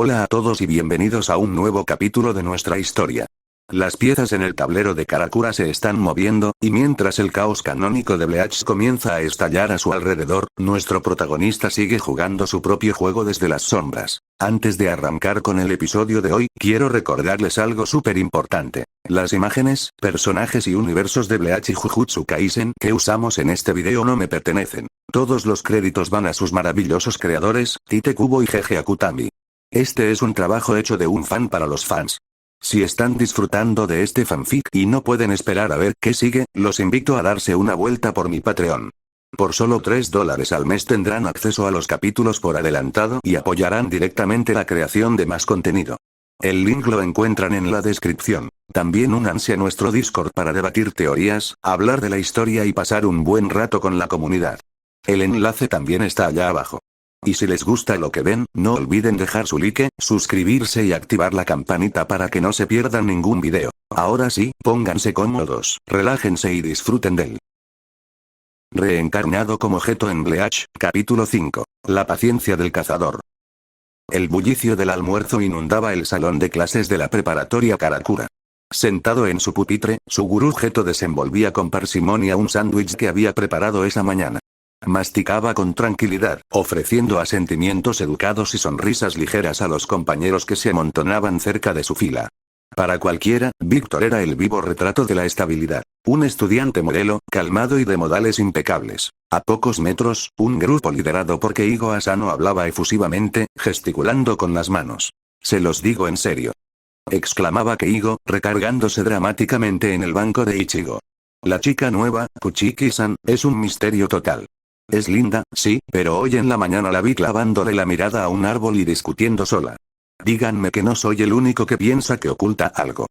Hola a todos y bienvenidos a un nuevo capítulo de nuestra historia. Las piezas en el tablero de Karakura se están moviendo, y mientras el caos canónico de Bleach comienza a estallar a su alrededor, nuestro protagonista sigue jugando su propio juego desde las sombras. Antes de arrancar con el episodio de hoy, quiero recordarles algo súper importante. Las imágenes, personajes y universos de Bleach y Jujutsu Kaisen que usamos en este video no me pertenecen. Todos los créditos van a sus maravillosos creadores, Tite Kubo y Gege Akutami. Este es un trabajo hecho de un fan para los fans. Si están disfrutando de este fanfic y no pueden esperar a ver qué sigue, los invito a darse una vuelta por mi Patreon. Por solo $3 al mes tendrán acceso a los capítulos por adelantado y apoyarán directamente la creación de más contenido. El link lo encuentran en la descripción. También únanse a nuestro Discord para debatir teorías, hablar de la historia y pasar un buen rato con la comunidad. El enlace también está allá abajo. Y si les gusta lo que ven, no olviden dejar su like, suscribirse y activar la campanita para que no se pierdan ningún video. Ahora sí, pónganse cómodos, relájense y disfruten del reencarnado como Geto en Bleach, capítulo 5. La paciencia del cazador. El bullicio del almuerzo inundaba el salón de clases de la preparatoria Karakura. Sentado en su pupitre, su gurú Geto desenvolvía con parsimonia un sándwich que había preparado esa mañana. Masticaba con tranquilidad, ofreciendo asentimientos educados y sonrisas ligeras a los compañeros que se amontonaban cerca de su fila. Para cualquiera, Víctor era el vivo retrato de la estabilidad. Un estudiante modelo, calmado y de modales impecables. A pocos metros, un grupo liderado por Keigo Asano hablaba efusivamente, gesticulando con las manos. «Se los digo en serio», exclamaba Keigo, recargándose dramáticamente en el banco de Ichigo. «La chica nueva, Kuchiki-san, es un misterio total. Es linda, sí, pero hoy en la mañana la vi clavándole la mirada a un árbol y discutiendo sola. Díganme que no soy el único que piensa que oculta algo».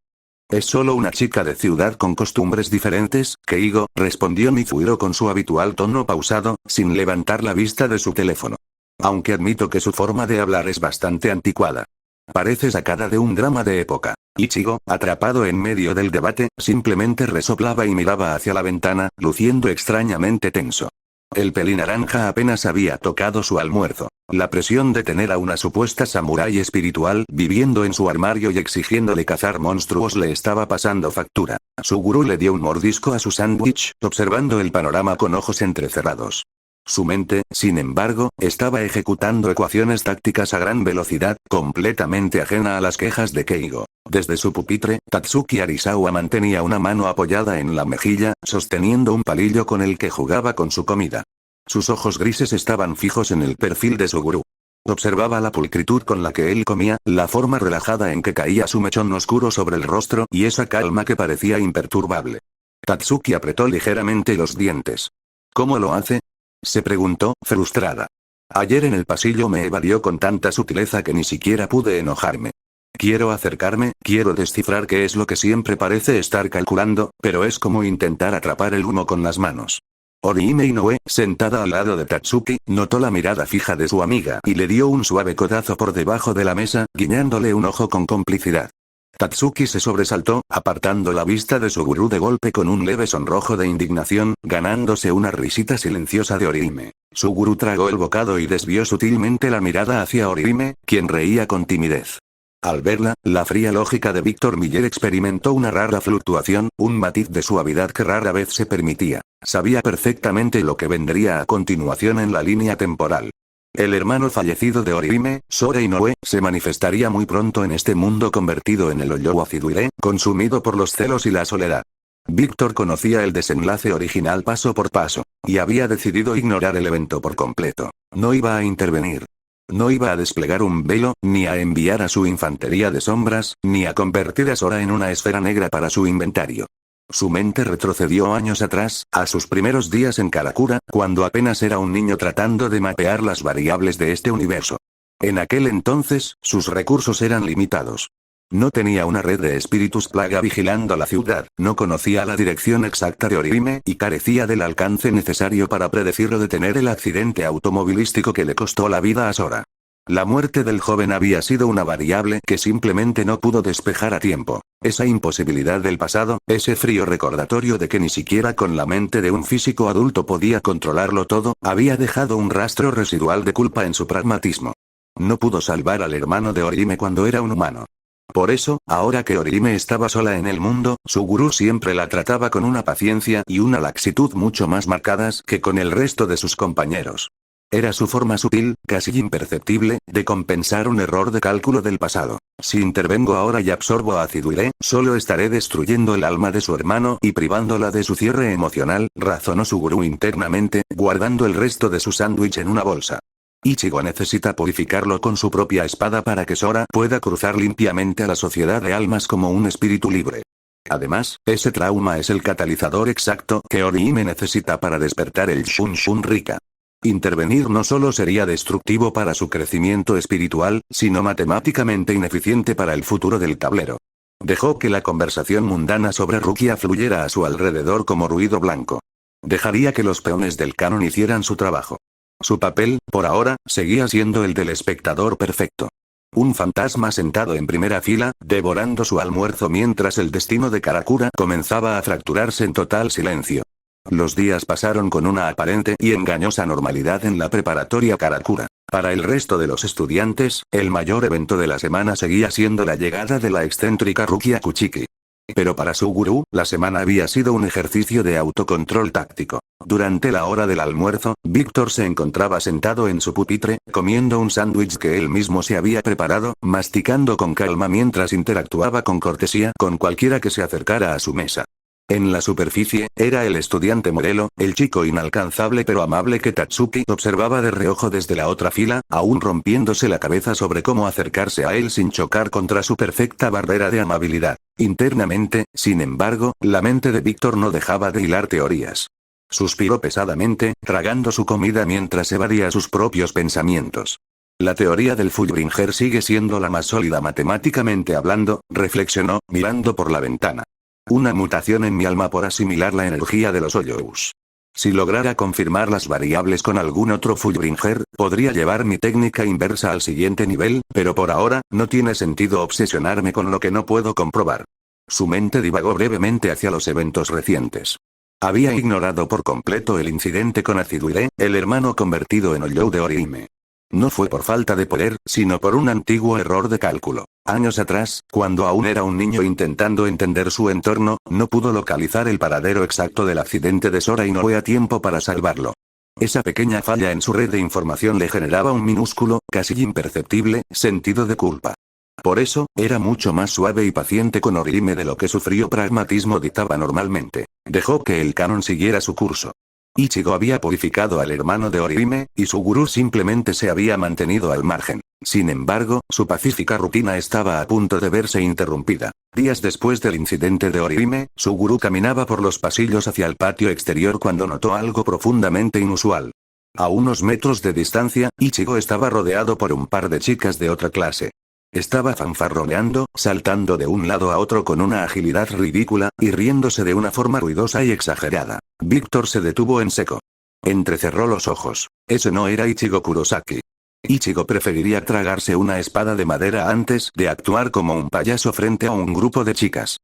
«Es solo una chica de ciudad con costumbres diferentes, Keigo», respondió Mizuhiro con su habitual tono pausado, sin levantar la vista de su teléfono. «Aunque admito que su forma de hablar es bastante anticuada. Parece sacada de un drama de época». Ichigo, atrapado en medio del debate, simplemente resoplaba y miraba hacia la ventana, luciendo extrañamente tenso. El pelinaranja apenas había tocado su almuerzo. La presión de tener a una supuesta samurái espiritual viviendo en su armario y exigiéndole cazar monstruos le estaba pasando factura. Su gurú le dio un mordisco a su sándwich, observando el panorama con ojos entrecerrados. Su mente, sin embargo, estaba ejecutando ecuaciones tácticas a gran velocidad, completamente ajena a las quejas de Keigo. Desde su pupitre, Tatsuki Arisawa mantenía una mano apoyada en la mejilla, sosteniendo un palillo con el que jugaba con su comida. Sus ojos grises estaban fijos en el perfil de su gurú. Observaba la pulcritud con la que él comía, la forma relajada en que caía su mechón oscuro sobre el rostro y esa calma que parecía imperturbable. Tatsuki apretó ligeramente los dientes. ¿Cómo lo hace?, se preguntó, frustrada. Ayer en el pasillo me evadió con tanta sutileza que ni siquiera pude enojarme. Quiero acercarme, quiero descifrar qué es lo que siempre parece estar calculando, pero es como intentar atrapar el humo con las manos. Orihime Inoue, sentada al lado de Tatsuki, notó la mirada fija de su amiga y le dio un suave codazo por debajo de la mesa, guiñándole un ojo con complicidad. Tatsuki se sobresaltó, apartando la vista de su gurú de golpe con un leve sonrojo de indignación, ganándose una risita silenciosa de Orihime. Su gurú tragó el bocado y desvió sutilmente la mirada hacia Orihime, quien reía con timidez. Al verla, la fría lógica de Víctor Miller experimentó una rara fluctuación, un matiz de suavidad que rara vez se permitía. Sabía perfectamente lo que vendría a continuación en la línea temporal. El hermano fallecido de Orihime, Sora Inoue, se manifestaría muy pronto en este mundo convertido en el Oyowa Fidure, consumido por los celos y la soledad. Víctor conocía el desenlace original paso por paso, y había decidido ignorar el evento por completo. No iba a intervenir. No iba a desplegar un velo, ni a enviar a su infantería de sombras, ni a convertir a Sora en una esfera negra para su inventario. Su mente retrocedió años atrás, a sus primeros días en Karakura, cuando apenas era un niño tratando de mapear las variables de este universo. En aquel entonces, sus recursos eran limitados. No tenía una red de espíritus plaga vigilando la ciudad, no conocía la dirección exacta de Orihime y carecía del alcance necesario para predecir o detener el accidente automovilístico que le costó la vida a Sora. La muerte del joven había sido una variable que simplemente no pudo despejar a tiempo. Esa imposibilidad del pasado, ese frío recordatorio de que ni siquiera con la mente de un físico adulto podía controlarlo todo, había dejado un rastro residual de culpa en su pragmatismo. No pudo salvar al hermano de Orihime cuando era un humano. Por eso, ahora que Orihime estaba sola en el mundo, su gurú siempre la trataba con una paciencia y una laxitud mucho más marcadas que con el resto de sus compañeros. Era su forma sutil, casi imperceptible, de compensar un error de cálculo del pasado. Si intervengo ahora y absorbo a Acidule, solo estaré destruyendo el alma de su hermano y privándola de su cierre emocional, razonó su gurú internamente, guardando el resto de su sándwich en una bolsa. Ichigo necesita purificarlo con su propia espada para que Sora pueda cruzar limpiamente a la sociedad de almas como un espíritu libre. Además, ese trauma es el catalizador exacto que Orihime necesita para despertar el Shun Shun Rika. Intervenir no solo sería destructivo para su crecimiento espiritual, sino matemáticamente ineficiente para el futuro del tablero. Dejó que la conversación mundana sobre Rukia fluyera a su alrededor como ruido blanco. Dejaría que los peones del canon hicieran su trabajo. Su papel, por ahora, seguía siendo el del espectador perfecto. Un fantasma sentado en primera fila, devorando su almuerzo mientras el destino de Karakura comenzaba a fracturarse en total silencio. Los días pasaron con una aparente y engañosa normalidad en la preparatoria Karakura. Para el resto de los estudiantes, el mayor evento de la semana seguía siendo la llegada de la excéntrica Rukia Kuchiki. Pero para su gurú, la semana había sido un ejercicio de autocontrol táctico. Durante la hora del almuerzo, Víctor se encontraba sentado en su pupitre, comiendo un sándwich que él mismo se había preparado, masticando con calma mientras interactuaba con cortesía con cualquiera que se acercara a su mesa. En la superficie, era el estudiante modelo, el chico inalcanzable pero amable que Tatsuki observaba de reojo desde la otra fila, aún rompiéndose la cabeza sobre cómo acercarse a él sin chocar contra su perfecta barrera de amabilidad. Internamente, sin embargo, la mente de Víctor no dejaba de hilar teorías. Suspiró pesadamente, tragando su comida mientras evadía sus propios pensamientos. La teoría del Fullbringer sigue siendo la más sólida matemáticamente hablando, reflexionó, mirando por la ventana. Una mutación en mi alma por asimilar la energía de los Hoyous. Si lograra confirmar las variables con algún otro Fullbringer, podría llevar mi técnica inversa al siguiente nivel, pero por ahora, no tiene sentido obsesionarme con lo que no puedo comprobar. Su mente divagó brevemente hacia los eventos recientes. Había ignorado por completo el incidente con Acidule, el hermano convertido en Hoyou de Orihime. No fue por falta de poder, sino por un antiguo error de cálculo. Años atrás, cuando aún era un niño intentando entender su entorno, no pudo localizar el paradero exacto del accidente de Sora y no fue a tiempo para salvarlo. Esa pequeña falla en su red de información le generaba un minúsculo, casi imperceptible, sentido de culpa. Por eso, era mucho más suave y paciente con Orihime de lo que su frío pragmatismo dictaba normalmente. Dejó que el canon siguiera su curso. Ichigo había purificado al hermano de Orihime, y su gurú simplemente se había mantenido al margen. Sin embargo, su pacífica rutina estaba a punto de verse interrumpida. Días después del incidente de Orihime, su gurú caminaba por los pasillos hacia el patio exterior cuando notó algo profundamente inusual. A unos metros de distancia, Ichigo estaba rodeado por un par de chicas de otra clase. Estaba fanfarroneando, saltando de un lado a otro con una agilidad ridícula, y riéndose de una forma ruidosa y exagerada. Víctor se detuvo en seco. Entrecerró los ojos. Ese no era Ichigo Kurosaki. Ichigo preferiría tragarse una espada de madera antes de actuar como un payaso frente a un grupo de chicas.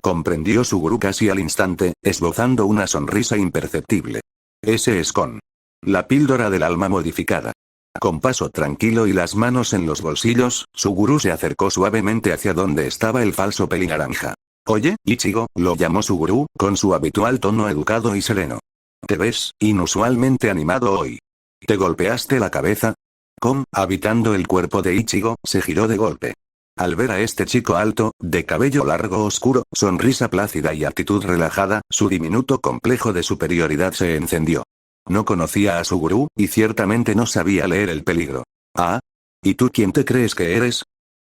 Comprendió su gurú casi al instante, esbozando una sonrisa imperceptible. Ese es Kon. La píldora del alma modificada. Con paso tranquilo y las manos en los bolsillos, su gurú se acercó suavemente hacia donde estaba el falso pelinaranja. Oye, Ichigo, lo llamó su gurú, con su habitual tono educado y sereno. Te ves inusualmente animado hoy. ¿Te golpeaste la cabeza? Kon, habitando el cuerpo de Ichigo, se giró de golpe. Al ver a este chico alto, de cabello largo oscuro, sonrisa plácida y actitud relajada, su diminuto complejo de superioridad se encendió. No conocía a su gurú, y ciertamente no sabía leer el peligro. ¿Y tú quién te crees que eres?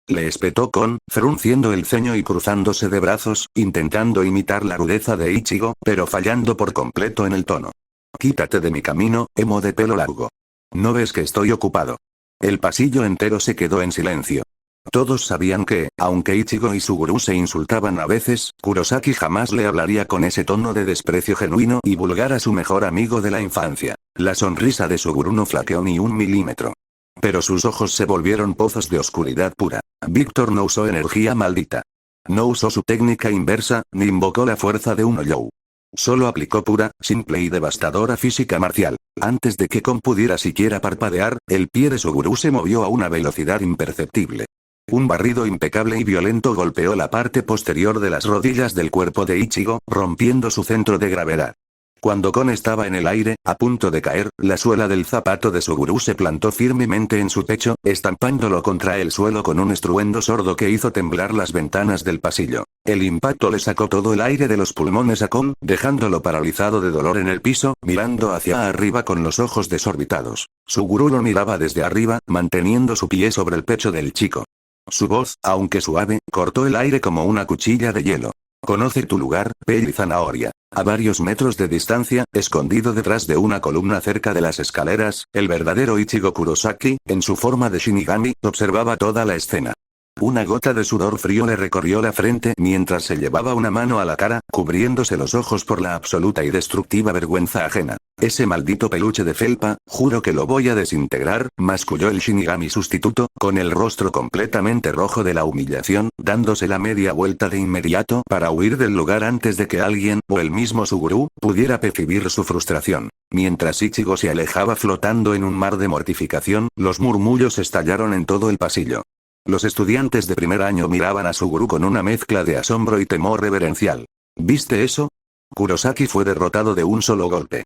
Le espetó Kon, frunciendo el ceño y cruzándose de brazos, intentando imitar la rudeza de Ichigo, pero fallando por completo en el tono. Quítate de mi camino, emo de pelo largo. ¿No ves que estoy ocupado? El pasillo entero se quedó en silencio. Todos sabían que, aunque Ichigo y su gurú se insultaban a veces, Kurosaki jamás le hablaría con ese tono de desprecio genuino y vulgar a su mejor amigo de la infancia. La sonrisa de su gurú no flaqueó ni un milímetro. Pero sus ojos se volvieron pozos de oscuridad pura. Víctor no usó energía maldita. No usó su técnica inversa, ni invocó la fuerza de un Hoyou. Solo aplicó pura, simple y devastadora física marcial. Antes de que Kon pudiera siquiera parpadear, el pie de Suguru se movió a una velocidad imperceptible. Un barrido impecable y violento golpeó la parte posterior de las rodillas del cuerpo de Ichigo, rompiendo su centro de gravedad. Cuando Kon estaba en el aire, a punto de caer, la suela del zapato de Suguru se plantó firmemente en su pecho, estampándolo contra el suelo con un estruendo sordo que hizo temblar las ventanas del pasillo. El impacto le sacó todo el aire de los pulmones a Kon, dejándolo paralizado de dolor en el piso, mirando hacia arriba con los ojos desorbitados. Suguru lo miraba desde arriba, manteniendo su pie sobre el pecho del chico. Su voz, aunque suave, cortó el aire como una cuchilla de hielo. Conoce tu lugar, Pell Zanahoria. A varios metros de distancia, escondido detrás de una columna cerca de las escaleras, el verdadero Ichigo Kurosaki, en su forma de Shinigami, observaba toda la escena. Una gota de sudor frío le recorrió la frente mientras se llevaba una mano a la cara, cubriéndose los ojos por la absoluta y destructiva vergüenza ajena. Ese maldito peluche de felpa, juro que lo voy a desintegrar, masculló el Shinigami sustituto, con el rostro completamente rojo de la humillación, dándose la media vuelta de inmediato para huir del lugar antes de que alguien, o el mismo Suguru, pudiera percibir su frustración. Mientras Ichigo se alejaba flotando en un mar de mortificación, los murmullos estallaron en todo el pasillo. Los estudiantes de primer año miraban a Suguru con una mezcla de asombro y temor reverencial. ¿Viste eso? Kurosaki fue derrotado de un solo golpe.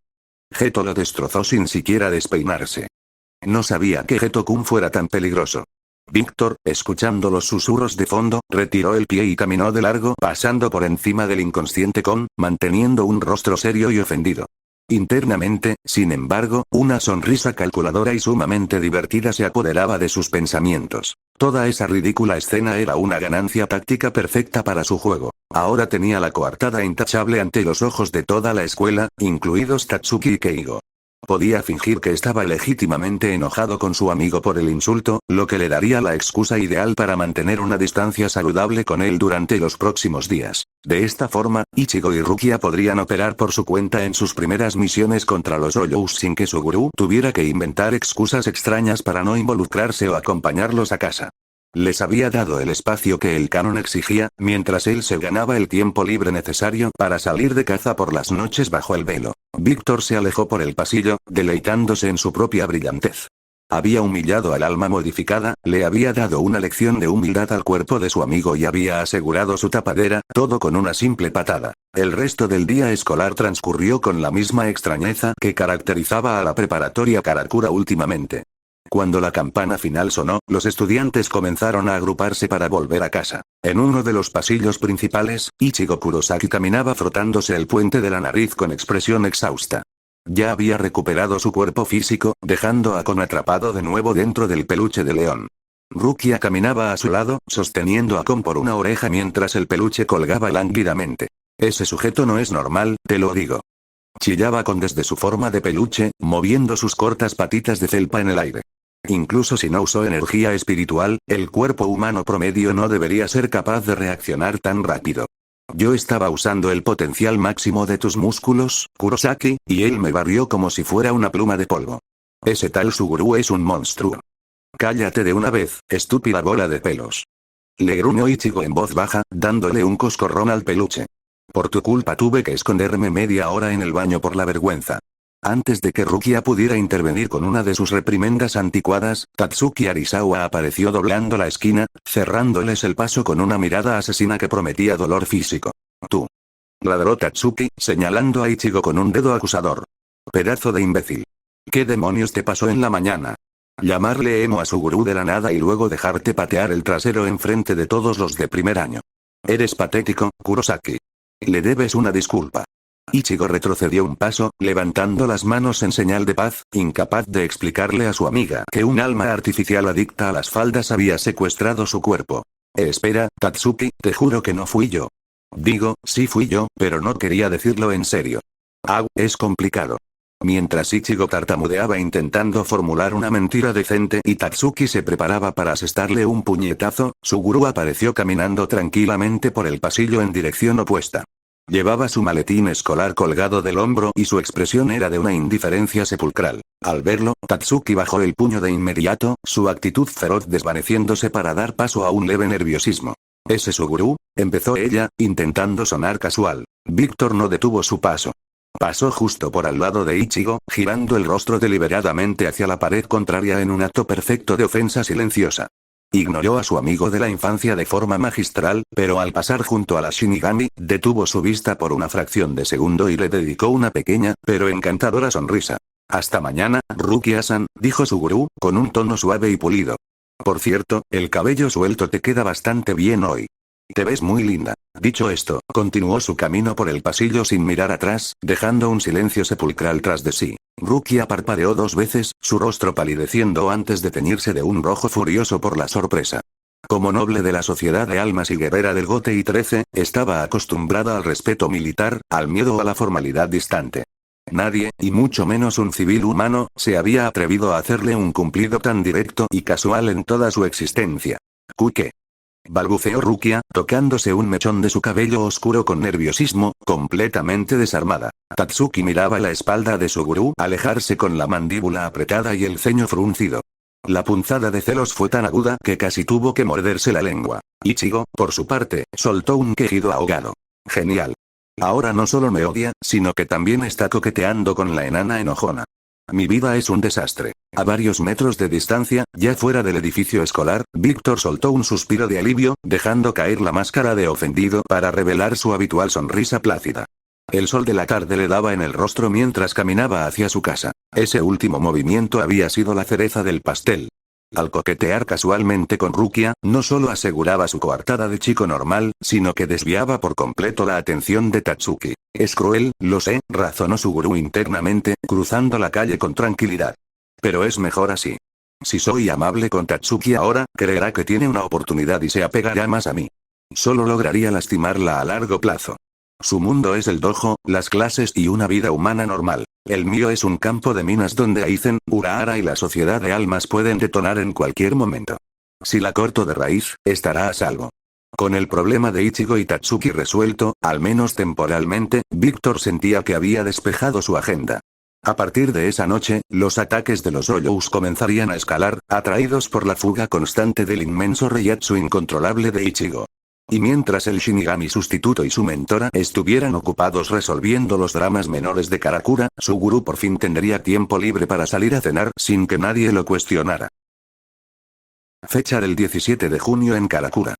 Geto lo destrozó sin siquiera despeinarse. No sabía que Geto-kun fuera tan peligroso. Víctor, escuchando los susurros de fondo, retiró el pie y caminó de largo, pasando por encima del inconsciente Kon, manteniendo un rostro serio y ofendido. Internamente, sin embargo, una sonrisa calculadora y sumamente divertida se apoderaba de sus pensamientos. Toda esa ridícula escena era una ganancia táctica perfecta para su juego. Ahora tenía la coartada intachable ante los ojos de toda la escuela, incluidos Tatsuki y Keigo. Podía fingir que estaba legítimamente enojado con su amigo por el insulto, lo que le daría la excusa ideal para mantener una distancia saludable con él durante los próximos días. De esta forma, Ichigo y Rukia podrían operar por su cuenta en sus primeras misiones contra los Oyous sin que Suguru tuviera que inventar excusas extrañas para no involucrarse o acompañarlos a casa. Les había dado el espacio que el canon exigía, mientras él se ganaba el tiempo libre necesario para salir de caza por las noches bajo el velo. Víctor se alejó por el pasillo, deleitándose en su propia brillantez. Había humillado al alma modificada, le había dado una lección de humildad al cuerpo de su amigo y había asegurado su tapadera, todo con una simple patada. El resto del día escolar transcurrió con la misma extrañeza que caracterizaba a la preparatoria Karakura últimamente. Cuando la campana final sonó, los estudiantes comenzaron a agruparse para volver a casa. En uno de los pasillos principales, Ichigo Kurosaki caminaba frotándose el puente de la nariz con expresión exhausta. Ya había recuperado su cuerpo físico, dejando a Kon atrapado de nuevo dentro del peluche de león. Rukia caminaba a su lado, sosteniendo a Kon por una oreja mientras el peluche colgaba lánguidamente. Ese sujeto no es normal, te lo digo. Chillaba Kon desde su forma de peluche, moviendo sus cortas patitas de felpa en el aire. Incluso si no usó energía espiritual, el cuerpo humano promedio no debería ser capaz de reaccionar tan rápido. Yo estaba usando el potencial máximo de tus músculos, Kurosaki, y él me barrió como si fuera una pluma de polvo. Ese tal Suguru es un monstruo. Cállate de una vez, estúpida bola de pelos. Le gruñó Ichigo en voz baja, dándole un coscorrón al peluche. Por tu culpa tuve que esconderme media hora en el baño por la vergüenza. Antes de que Rukia pudiera intervenir con una de sus reprimendas anticuadas, Tatsuki Arisawa apareció doblando la esquina, cerrándoles el paso con una mirada asesina que prometía dolor físico. Tú. Ladró Tatsuki, señalando a Ichigo con un dedo acusador. Pedazo de imbécil. ¿Qué demonios te pasó en la mañana? Llamarle emo a Suguru de la nada y luego dejarte patear el trasero enfrente de todos los de primer año. Eres patético, Kurosaki. Le debes una disculpa. Ichigo retrocedió un paso, levantando las manos en señal de paz, incapaz de explicarle a su amiga que un alma artificial adicta a las faldas había secuestrado su cuerpo. Espera, Tatsuki, te juro que no fui yo. Digo, sí fui yo, pero no quería decirlo en serio. Es complicado. Mientras Ichigo tartamudeaba intentando formular una mentira decente y Tatsuki se preparaba para asestarle un puñetazo, Suguru apareció caminando tranquilamente por el pasillo en dirección opuesta. Llevaba su maletín escolar colgado del hombro y su expresión era de una indiferencia sepulcral. Al verlo, Tatsuki bajó el puño de inmediato, su actitud feroz desvaneciéndose para dar paso a un leve nerviosismo. ¿Ese Suguru? Empezó ella, intentando sonar casual. Víctor no detuvo su paso. Pasó justo por al lado de Ichigo, girando el rostro deliberadamente hacia la pared contraria en un acto perfecto de ofensa silenciosa. Ignoró a su amigo de la infancia de forma magistral, pero al pasar junto a la Shinigami, detuvo su vista por una fracción de segundo y le dedicó una pequeña, pero encantadora sonrisa. Hasta mañana, Rukia-san, dijo su gurú, con un tono suave y pulido. Por cierto, el cabello suelto te queda bastante bien hoy. Te ves muy linda. Dicho esto, continuó su camino por el pasillo sin mirar atrás, dejando un silencio sepulcral tras de sí. Rukia parpadeó 2 veces, su rostro palideciendo antes de teñirse de un rojo furioso por la sorpresa. Como noble de la sociedad de almas y guerrera del Gote y 13, estaba acostumbrada al respeto militar, al miedo o a la formalidad distante. Nadie, y mucho menos un civil humano, se había atrevido a hacerle un cumplido tan directo y casual en toda su existencia. ¿Qué? Balbuceó Rukia, tocándose un mechón de su cabello oscuro con nerviosismo, completamente desarmada. Tatsuki miraba la espalda de su gurú alejarse con la mandíbula apretada y el ceño fruncido. La punzada de celos fue tan aguda que casi tuvo que morderse la lengua. Ichigo, por su parte, soltó un quejido ahogado. Genial. Ahora no solo me odia, sino que también está coqueteando con la enana enojona. Mi vida es un desastre. A varios metros de distancia, ya fuera del edificio escolar, Víctor soltó un suspiro de alivio, dejando caer la máscara de ofendido para revelar su habitual sonrisa plácida. El sol de la tarde le daba en el rostro mientras caminaba hacia su casa. Ese último movimiento había sido la cereza del pastel. Al coquetear casualmente con Rukia, no solo aseguraba su coartada de chico normal, sino que desviaba por completo la atención de Tatsuki. Es cruel, lo sé, razonó su gurú internamente, cruzando la calle con tranquilidad. Pero es mejor así. Si soy amable con Tatsuki ahora, creerá que tiene una oportunidad y se apegará más a mí. Solo lograría lastimarla a largo plazo. Su mundo es el dojo, las clases y una vida humana normal. El mío es un campo de minas donde Aizen, Urahara y la sociedad de almas pueden detonar en cualquier momento. Si la corto de raíz, estará a salvo. Con el problema de Ichigo y Tatsuki resuelto, al menos temporalmente, Víctor sentía que había despejado su agenda. A partir de esa noche, los ataques de los Oyous comenzarían a escalar, atraídos por la fuga constante del inmenso Reiatsu incontrolable de Ichigo. Y mientras el Shinigami sustituto y su mentora estuvieran ocupados resolviendo los dramas menores de Karakura, su gurú por fin tendría tiempo libre para salir a cenar sin que nadie lo cuestionara. Fecha del 17 de junio en Karakura.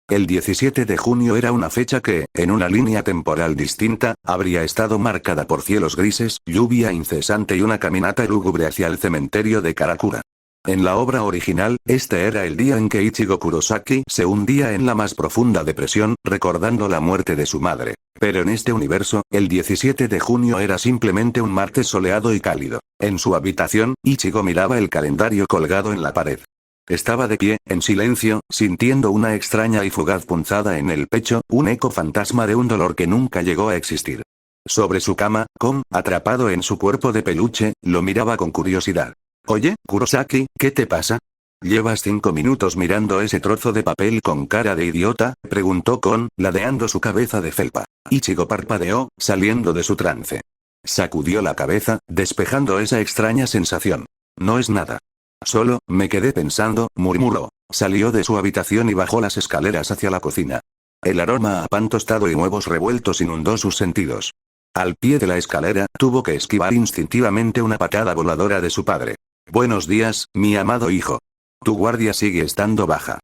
El 17 de junio era una fecha que, en una línea temporal distinta, habría estado marcada por cielos grises, lluvia incesante y una caminata lúgubre hacia el cementerio de Karakura. En la obra original, este era el día en que Ichigo Kurosaki se hundía en la más profunda depresión, recordando la muerte de su madre. Pero en este universo, el 17 de junio era simplemente un martes soleado y cálido. En su habitación, Ichigo miraba el calendario colgado en la pared. Estaba de pie, en silencio, sintiendo una extraña y fugaz punzada en el pecho, un eco fantasma de un dolor que nunca llegó a existir. Sobre su cama, Kon, atrapado en su cuerpo de peluche, lo miraba con curiosidad. Oye, Kurosaki, ¿qué te pasa? ¿Llevas 5 minutos mirando ese trozo de papel con cara de idiota?, preguntó Kon, ladeando su cabeza de felpa. Ichigo parpadeó, saliendo de su trance. Sacudió la cabeza, despejando esa extraña sensación. No es nada. Solo, me quedé pensando, murmuró. Salió de su habitación y bajó las escaleras hacia la cocina. El aroma a pan tostado y huevos revueltos inundó sus sentidos. Al pie de la escalera, tuvo que esquivar instintivamente una patada voladora de su padre. Buenos días, mi amado hijo. Tu guardia sigue estando baja.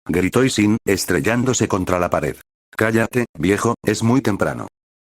Gritó Isin, estrellándose contra la pared. Cállate, viejo, es muy temprano.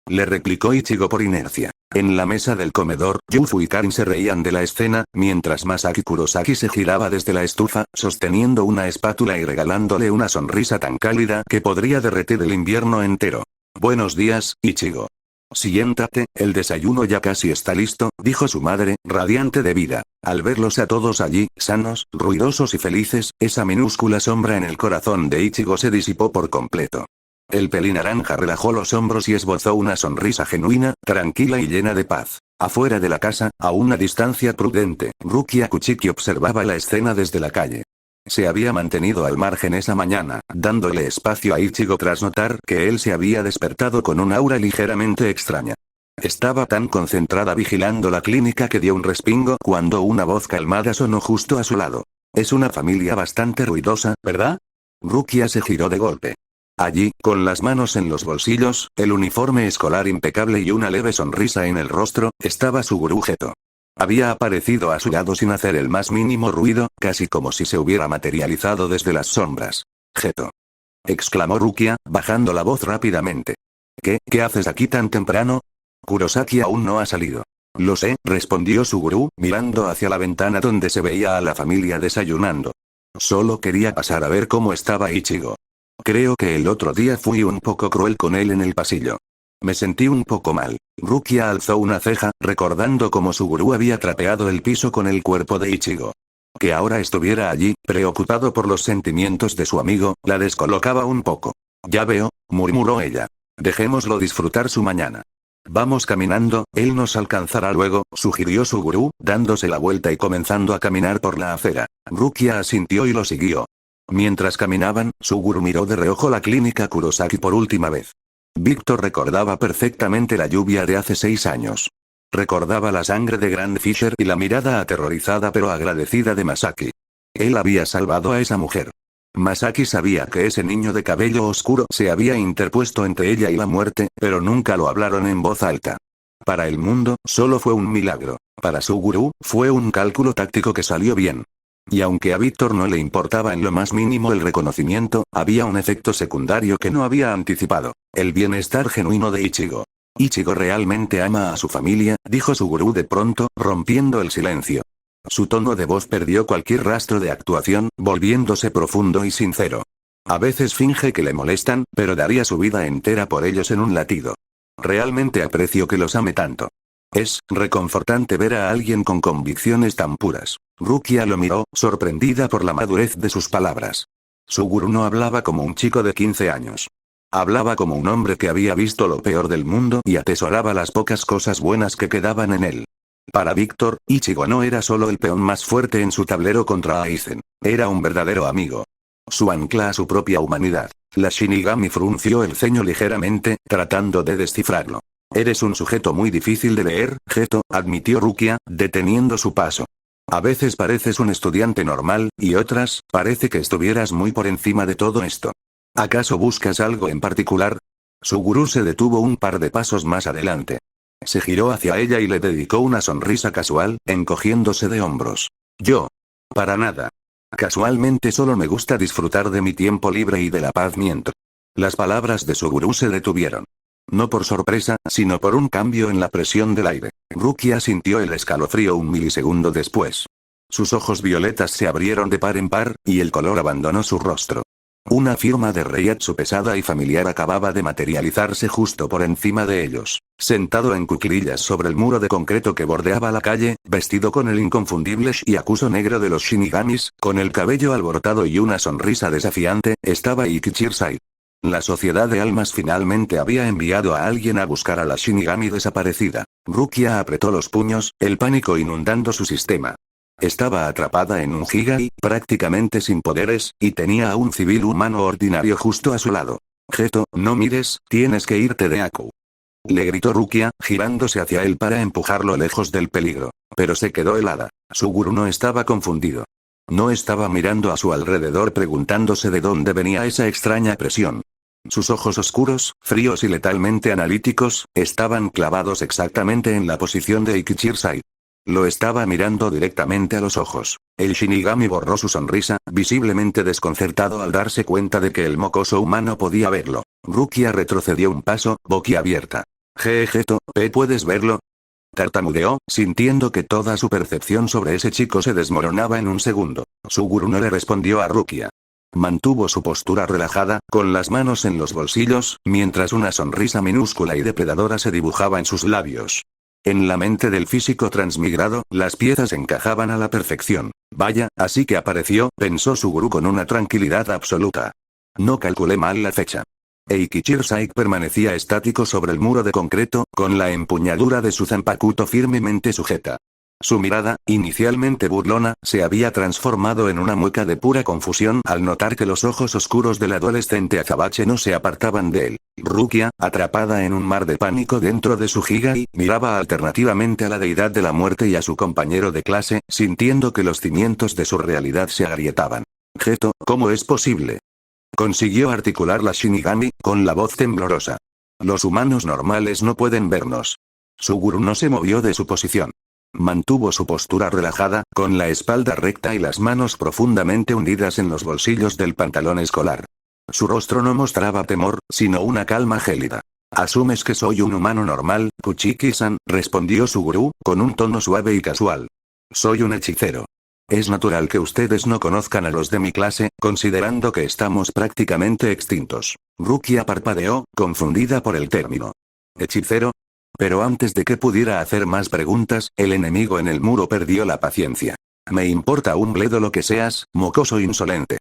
Le replicó Ichigo por inercia. En la mesa del comedor, Yufu y Karin se reían de la escena, mientras Masaki Kurosaki se giraba desde la estufa, sosteniendo una espátula y regalándole una sonrisa tan cálida que podría derretir el invierno entero. Buenos días, Ichigo. Siéntate, el desayuno ya casi está listo, dijo su madre, radiante de vida. Al verlos a todos allí, sanos, ruidosos y felices, esa minúscula sombra en el corazón de Ichigo se disipó por completo. El pelinaranja relajó los hombros y esbozó una sonrisa genuina, tranquila y llena de paz. Afuera de la casa, a una distancia prudente, Rukia Kuchiki observaba la escena desde la calle. Se había mantenido al margen esa mañana, dándole espacio a Ichigo tras notar que él se había despertado con un aura ligeramente extraña. Estaba tan concentrada vigilando la clínica que dio un respingo cuando una voz calmada sonó justo a su lado. Es una familia bastante ruidosa, ¿verdad? Rukia se giró de golpe. Allí, con las manos en los bolsillos, el uniforme escolar impecable y una leve sonrisa en el rostro, estaba Suguru Geto. Había aparecido a su lado sin hacer el más mínimo ruido, casi como si se hubiera materializado desde las sombras. Geto. Exclamó Rukia, bajando la voz rápidamente. ¿Qué haces aquí tan temprano? Kurosaki aún no ha salido. Lo sé, respondió Suguru, mirando hacia la ventana donde se veía a la familia desayunando. Solo quería pasar a ver cómo estaba Ichigo. Creo que el otro día fui un poco cruel con él en el pasillo. Me sentí un poco mal. Rukia alzó una ceja, recordando cómo Suguru había trapeado el piso con el cuerpo de Ichigo. Que ahora estuviera allí, preocupado por los sentimientos de su amigo, la descolocaba un poco. Ya veo, murmuró ella. Dejémoslo disfrutar su mañana. Vamos caminando, él nos alcanzará luego, sugirió Suguru, dándose la vuelta y comenzando a caminar por la acera. Rukia asintió y lo siguió. Mientras caminaban, Suguru miró de reojo la clínica Kurosaki por última vez. Víctor recordaba perfectamente la lluvia de hace 6 años. Recordaba la sangre de Grand Fisher y la mirada aterrorizada pero agradecida de Masaki. Él había salvado a esa mujer. Masaki sabía que ese niño de cabello oscuro se había interpuesto entre ella y la muerte, pero nunca lo hablaron en voz alta. Para el mundo, solo fue un milagro. Para Suguru, fue un cálculo táctico que salió bien. Y aunque a Víctor no le importaba en lo más mínimo el reconocimiento, había un efecto secundario que no había anticipado: el bienestar genuino de Ichigo. Ichigo realmente ama a su familia, dijo Suguru de pronto, rompiendo el silencio. Su tono de voz perdió cualquier rastro de actuación, volviéndose profundo y sincero. A veces finge que le molestan, pero daría su vida entera por ellos en un latido. Realmente aprecio que los ame tanto. Es reconfortante ver a alguien con convicciones tan puras. Rukia lo miró, sorprendida por la madurez de sus palabras. Suguru no hablaba como un chico de 15 años. Hablaba como un hombre que había visto lo peor del mundo y atesoraba las pocas cosas buenas que quedaban en él. Para Víctor, Ichigo no era solo el peón más fuerte en su tablero contra Aizen. Era un verdadero amigo. Su ancla a su propia humanidad. La Shinigami frunció el ceño ligeramente, tratando de descifrarlo. Eres un sujeto muy difícil de leer, Geto, admitió Rukia, deteniendo su paso. A veces pareces un estudiante normal, y otras, parece que estuvieras muy por encima de todo esto. ¿Acaso buscas algo en particular? Suguru se detuvo un par de pasos más adelante. Se giró hacia ella y le dedicó una sonrisa casual, encogiéndose de hombros. Yo. Para nada. Casualmente solo me gusta disfrutar de mi tiempo libre y de la paz mientras. Las palabras de Suguru se detuvieron. No por sorpresa, sino por un cambio en la presión del aire. Rukia sintió el escalofrío un milisegundo después. Sus ojos violetas se abrieron de par en par, y el color abandonó su rostro. Una firma de Reiatsu pesada y familiar acababa de materializarse justo por encima de ellos. Sentado en cuclillas sobre el muro de concreto que bordeaba la calle, vestido con el inconfundible Shyakuso negro de los Shinigamis, con el cabello alborotado y una sonrisa desafiante, estaba Ikichirsai. La sociedad de almas finalmente había enviado a alguien a buscar a la Shinigami desaparecida. Rukia apretó los puños, el pánico inundando su sistema. Estaba atrapada en un Higai, prácticamente sin poderes, y tenía a un civil humano ordinario justo a su lado. Geto, no mires, tienes que irte de Aku. Le gritó Rukia, girándose hacia él para empujarlo lejos del peligro. Pero se quedó helada. Suguru no estaba confundido. No estaba mirando a su alrededor preguntándose de dónde venía esa extraña presión. Sus ojos oscuros, fríos y letalmente analíticos, estaban clavados exactamente en la posición de Ikichirsai. Lo estaba mirando directamente a los ojos. El Shinigami borró su sonrisa, visiblemente desconcertado al darse cuenta de que el mocoso humano podía verlo. Rukia retrocedió un paso, boquiabierta. Geto, ¿puedes verlo? Tartamudeó, sintiendo que toda su percepción sobre ese chico se desmoronaba en un segundo. Suguru no le respondió a Rukia. Mantuvo su postura relajada, con las manos en los bolsillos, mientras una sonrisa minúscula y depredadora se dibujaba en sus labios. En la mente del físico transmigrado, las piezas encajaban a la perfección. Vaya, así que apareció, pensó Suguru con una tranquilidad absoluta. No calculé mal la fecha. Ikichirsai permanecía estático sobre el muro de concreto, con la empuñadura de su zanpakuto firmemente sujeta. Su mirada, inicialmente burlona, se había transformado en una mueca de pura confusión al notar que los ojos oscuros del adolescente azabache no se apartaban de él. Rukia, atrapada en un mar de pánico dentro de su Higai, miraba alternativamente a la deidad de la muerte y a su compañero de clase, sintiendo que los cimientos de su realidad se agrietaban. Geto, ¿cómo es posible? consiguió articular la Shinigami, con la voz temblorosa. Los humanos normales no pueden vernos. Suguru no se movió de su posición. Mantuvo su postura relajada, con la espalda recta y las manos profundamente hundidas en los bolsillos del pantalón escolar. Su rostro no mostraba temor, sino una calma gélida. «¿Asumes que soy un humano normal, Kuchiki-san?», respondió Suguru, con un tono suave y casual. «Soy un hechicero. Es natural que ustedes no conozcan a los de mi clase, considerando que estamos prácticamente extintos». Rukia parpadeó, confundida por el término. «¿Hechicero?». Pero antes de que pudiera hacer más preguntas, el enemigo en el muro perdió la paciencia. «Me importa un bledo lo que seas, mocoso insolente»,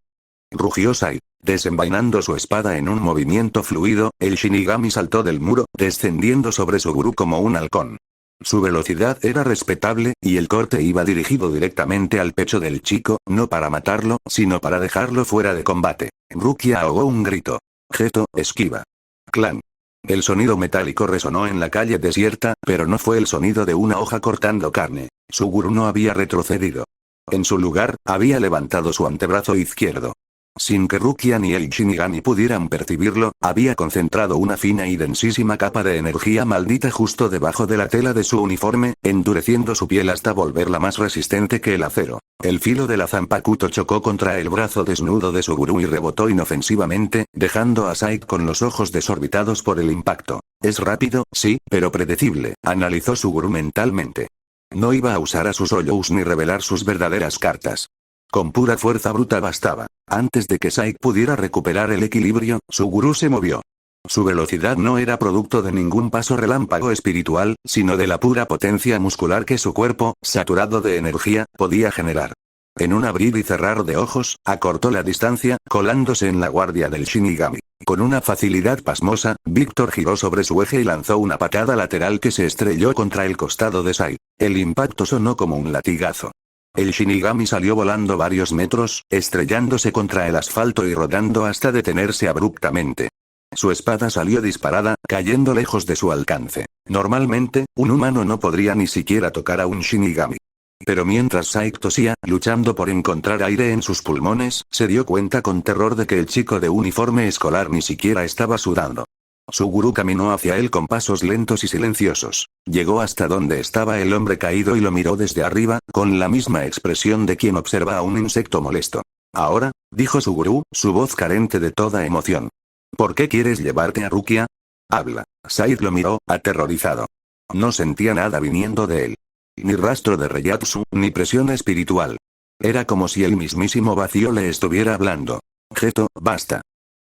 rugió Sai. Desenvainando su espada en un movimiento fluido, el Shinigami saltó del muro, descendiendo sobre Suguru como un halcón. Su velocidad era respetable, y el corte iba dirigido directamente al pecho del chico, no para matarlo, sino para dejarlo fuera de combate. Rukia ahogó un grito. «Geto, esquiva». «Clan». El sonido metálico resonó en la calle desierta, pero no fue el sonido de una hoja cortando carne. Suguru no había retrocedido. En su lugar, había levantado su antebrazo izquierdo. Sin que Rukia ni el Shinigami pudieran percibirlo, había concentrado una fina y densísima capa de energía maldita justo debajo de la tela de su uniforme, endureciendo su piel hasta volverla más resistente que el acero. El filo de la Zanpakuto chocó contra el brazo desnudo de Suguru y rebotó inofensivamente, dejando a Saik con los ojos desorbitados por el impacto. «Es rápido, sí, pero predecible», analizó Suguru mentalmente. No iba a usar a sus Oyous ni revelar sus verdaderas cartas. Con pura fuerza bruta bastaba. Antes de que Saik pudiera recuperar el equilibrio, Suguru se movió. Su velocidad no era producto de ningún paso relámpago espiritual, sino de la pura potencia muscular que su cuerpo, saturado de energía, podía generar. En un abrir y cerrar de ojos, acortó la distancia, colándose en la guardia del Shinigami. Con una facilidad pasmosa, Víctor giró sobre su eje y lanzó una patada lateral que se estrelló contra el costado de Sai. El impacto sonó como un latigazo. El Shinigami salió volando varios metros, estrellándose contra el asfalto y rodando hasta detenerse abruptamente. Su espada salió disparada, cayendo lejos de su alcance. Normalmente, un humano no podría ni siquiera tocar a un Shinigami. Pero mientras Saik tosía, luchando por encontrar aire en sus pulmones, se dio cuenta con terror de que el chico de uniforme escolar ni siquiera estaba sudando. Suguru caminó hacia él con pasos lentos y silenciosos. Llegó hasta donde estaba el hombre caído y lo miró desde arriba, con la misma expresión de quien observa a un insecto molesto. «Ahora», dijo Suguru, su voz carente de toda emoción. «¿Por qué quieres llevarte a Rukia? Habla». Said lo miró, aterrorizado. No sentía nada viniendo de él. Ni rastro de Reiatsu, ni presión espiritual. Era como si el mismísimo vacío le estuviera hablando. «Geto, basta».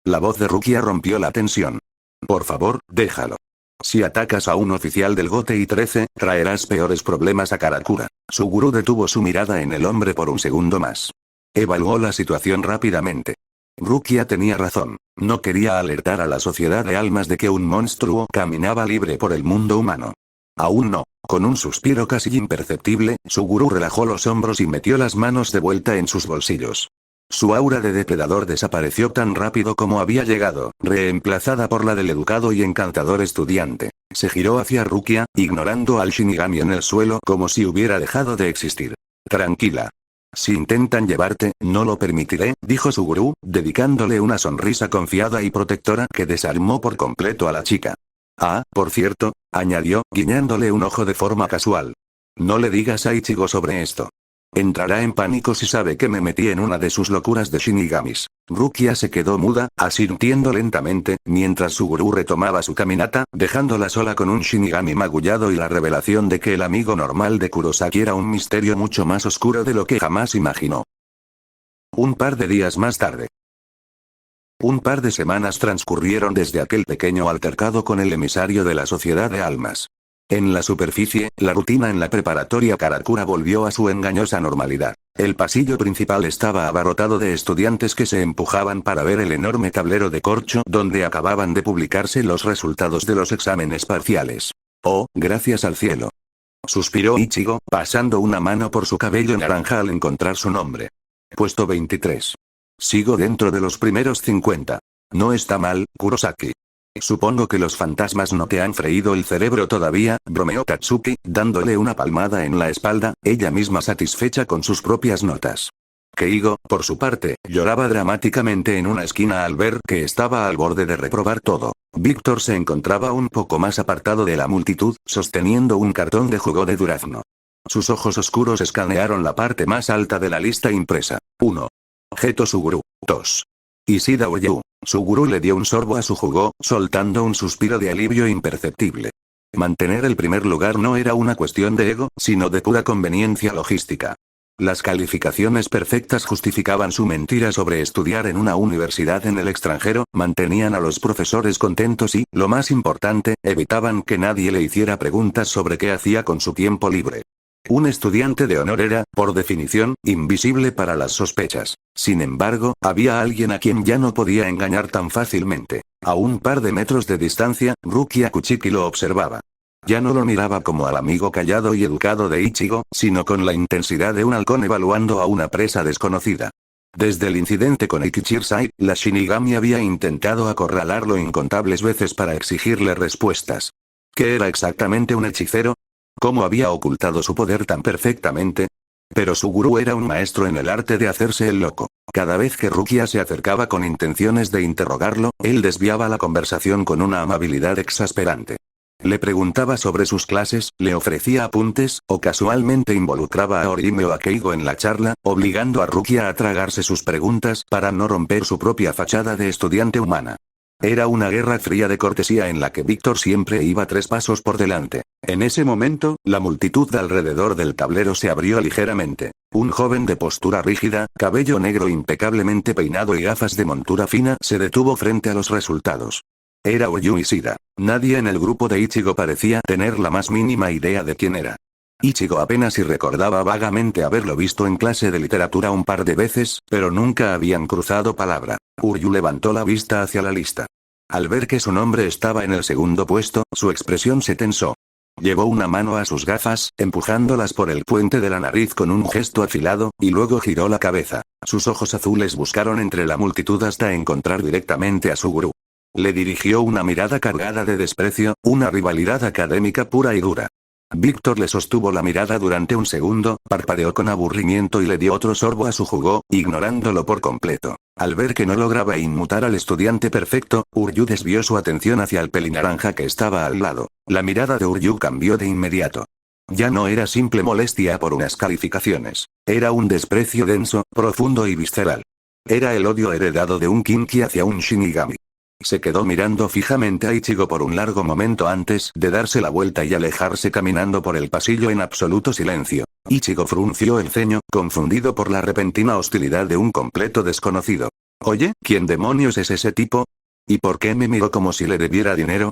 La voz de Rukia rompió la tensión. «Por favor, déjalo. Si atacas a un oficial del GOTEI 13, traerás peores problemas a Karakura». Suguru detuvo su mirada en el hombre por un segundo más. Evaluó la situación rápidamente. Rukia tenía razón. No quería alertar a la sociedad de almas de que un monstruo caminaba libre por el mundo humano. Aún no. Con un suspiro casi imperceptible, Suguru relajó los hombros y metió las manos de vuelta en sus bolsillos. Su aura de depredador desapareció tan rápido como había llegado, reemplazada por la del educado y encantador estudiante. Se giró hacia Rukia, ignorando al Shinigami en el suelo como si hubiera dejado de existir. «Tranquila. Si intentan llevarte, no lo permitiré», dijo Suguru, dedicándole una sonrisa confiada y protectora que desarmó por completo a la chica. «Ah, por cierto», añadió, guiñándole un ojo de forma casual. «No le digas a Ichigo sobre esto. Entrará en pánico si sabe que me metí en una de sus locuras de Shinigamis». Rukia se quedó muda, asintiendo lentamente, mientras Suguru retomaba su caminata, dejándola sola con un Shinigami magullado y la revelación de que el amigo normal de Kurosaki era un misterio mucho más oscuro de lo que jamás imaginó. Un par de días más tarde. Un par de semanas transcurrieron desde aquel pequeño altercado con el emisario de la Sociedad de Almas. En la superficie, la rutina en la preparatoria Karakura volvió a su engañosa normalidad. El pasillo principal estaba abarrotado de estudiantes que se empujaban para ver el enorme tablero de corcho donde acababan de publicarse los resultados de los exámenes parciales. «Oh, gracias al cielo», suspiró Ichigo, pasando una mano por su cabello naranja al encontrar su nombre. Puesto 23. Sigo dentro de los primeros 50. No está mal, Kurosaki. Supongo que los fantasmas no te han freído el cerebro todavía, bromeó Tatsuki, dándole una palmada en la espalda, ella misma satisfecha con sus propias notas. Keigo, por su parte, lloraba dramáticamente en una esquina al ver que estaba al borde de reprobar todo. Víctor se encontraba un poco más apartado de la multitud, sosteniendo un cartón de jugo de durazno. Sus ojos oscuros escanearon la parte más alta de la lista impresa. 1. Geto Suguru. 2. Ishida Uyu. Suguru le dio un sorbo a su jugo, soltando un suspiro de alivio imperceptible. Mantener el primer lugar no era una cuestión de ego, sino de pura conveniencia logística. Las calificaciones perfectas justificaban su mentira sobre estudiar en una universidad en el extranjero, mantenían a los profesores contentos y, lo más importante, evitaban que nadie le hiciera preguntas sobre qué hacía con su tiempo libre. Un estudiante de honor era, por definición, invisible para las sospechas. Sin embargo, había alguien a quien ya no podía engañar tan fácilmente. A un par de metros de distancia, Rukia Kuchiki lo observaba. Ya no lo miraba como al amigo callado y educado de Ichigo, sino con la intensidad de un halcón evaluando a una presa desconocida. Desde el incidente con Ikichirsai, la Shinigami había intentado acorralarlo incontables veces para exigirle respuestas. ¿Qué era exactamente un hechicero? ¿Cómo había ocultado su poder tan perfectamente? Pero Suguru era un maestro en el arte de hacerse el loco. Cada vez que Rukia se acercaba con intenciones de interrogarlo, él desviaba la conversación con una amabilidad exasperante. Le preguntaba sobre sus clases, le ofrecía apuntes, o casualmente involucraba a Orihime o a Keigo en la charla, obligando a Rukia a tragarse sus preguntas para no romper su propia fachada de estudiante humana. Era una guerra fría de cortesía en la que Víctor siempre iba 3 pasos por delante. En ese momento, la multitud alrededor del tablero se abrió ligeramente. Un joven de postura rígida, cabello negro impecablemente peinado y gafas de montura fina se detuvo frente a los resultados. Era Uyu Ishida. Nadie en el grupo de Ichigo parecía tener la más mínima idea de quién era. Ichigo apenas si recordaba vagamente haberlo visto en clase de literatura un par de veces, pero nunca habían cruzado palabra. Uyu levantó la vista hacia la lista. Al ver que su nombre estaba en el segundo puesto, su expresión se tensó. Llevó una mano a sus gafas, empujándolas por el puente de la nariz con un gesto afilado, y luego giró la cabeza. Sus ojos azules buscaron entre la multitud hasta encontrar directamente a Suguru. Le dirigió una mirada cargada de desprecio, una rivalidad académica pura y dura. Víctor le sostuvo la mirada durante un segundo, parpadeó con aburrimiento y le dio otro sorbo a su jugo, ignorándolo por completo. Al ver que no lograba inmutar al estudiante perfecto, Uryu desvió su atención hacia el pelinaranja que estaba al lado. La mirada de Uryu cambió de inmediato. Ya no era simple molestia por unas calificaciones. Era un desprecio denso, profundo y visceral. Era el odio heredado de un Kinki hacia un Shinigami. Se quedó mirando fijamente a Ichigo por un largo momento antes de darse la vuelta y alejarse caminando por el pasillo en absoluto silencio. Ichigo frunció el ceño, confundido por la repentina hostilidad de un completo desconocido. Oye, ¿quién demonios es ese tipo? ¿Y por qué me miró como si le debiera dinero?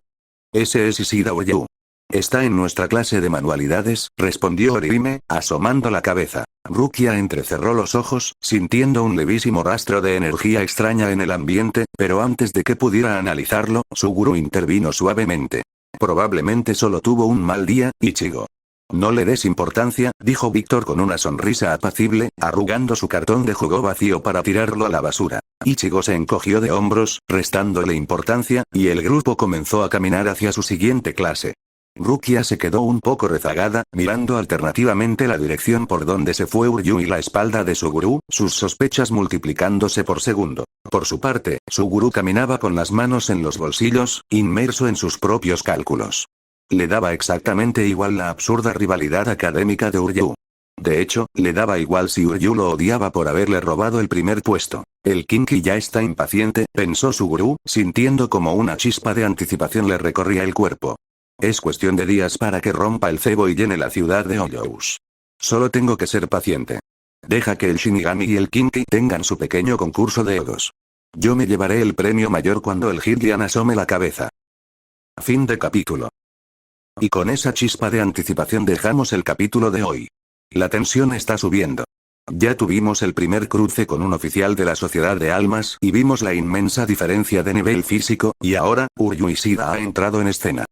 Ese es Ishida Uyu. Está en nuestra clase de manualidades, respondió Orihime, asomando la cabeza. Rukia entrecerró los ojos, sintiendo un levísimo rastro de energía extraña en el ambiente, pero antes de que pudiera analizarlo, Suguru intervino suavemente. Probablemente solo tuvo un mal día, Ichigo. No le des importancia, dijo Víctor con una sonrisa apacible, arrugando su cartón de jugo vacío para tirarlo a la basura. Ichigo se encogió de hombros, restándole importancia, y el grupo comenzó a caminar hacia su siguiente clase. Rukia se quedó un poco rezagada, mirando alternativamente la dirección por donde se fue Uryu y la espalda de Suguru, sus sospechas multiplicándose por segundo. Por su parte, Suguru caminaba con las manos en los bolsillos, inmerso en sus propios cálculos. Le daba exactamente igual la absurda rivalidad académica de Uryu. De hecho, le daba igual si Uryu lo odiaba por haberle robado el primer puesto. El Kinki ya está impaciente, pensó Suguru, sintiendo como una chispa de anticipación le recorría el cuerpo. Es cuestión de días para que rompa el cebo y llene la ciudad de Hoyous. Solo tengo que ser paciente. Deja que el Shinigami y el Kinki tengan su pequeño concurso de egos. Yo me llevaré el premio mayor cuando el Hylian asome la cabeza. Fin de capítulo. Y con esa chispa de anticipación dejamos el capítulo de hoy. La tensión está subiendo. Ya tuvimos el primer cruce con un oficial de la Sociedad de Almas y vimos la inmensa diferencia de nivel físico, y ahora, Uryu Ishida ha entrado en escena.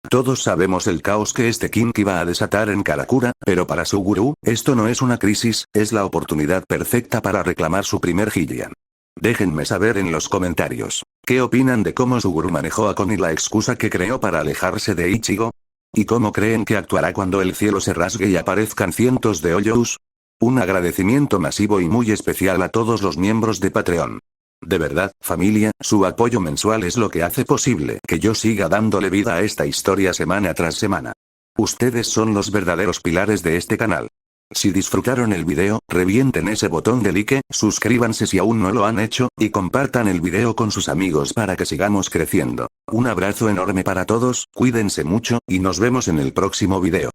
Todos sabemos el caos que este Kinki va a desatar en Karakura, pero para Suguru, esto no es una crisis, es la oportunidad perfecta para reclamar su primer Hylian. Déjenme saber en los comentarios, ¿qué opinan de cómo Suguru manejó a Kon y la excusa que creó para alejarse de Ichigo? ¿Y cómo creen que actuará cuando el cielo se rasgue y aparezcan cientos de Hoyous? Un agradecimiento masivo y muy especial a todos los miembros de Patreon. De verdad, familia, su apoyo mensual es lo que hace posible que yo siga dándole vida a esta historia semana tras semana. Ustedes son los verdaderos pilares de este canal. Si disfrutaron el video, revienten ese botón de like, suscríbanse si aún no lo han hecho, y compartan el video con sus amigos para que sigamos creciendo. Un abrazo enorme para todos, cuídense mucho, y nos vemos en el próximo video.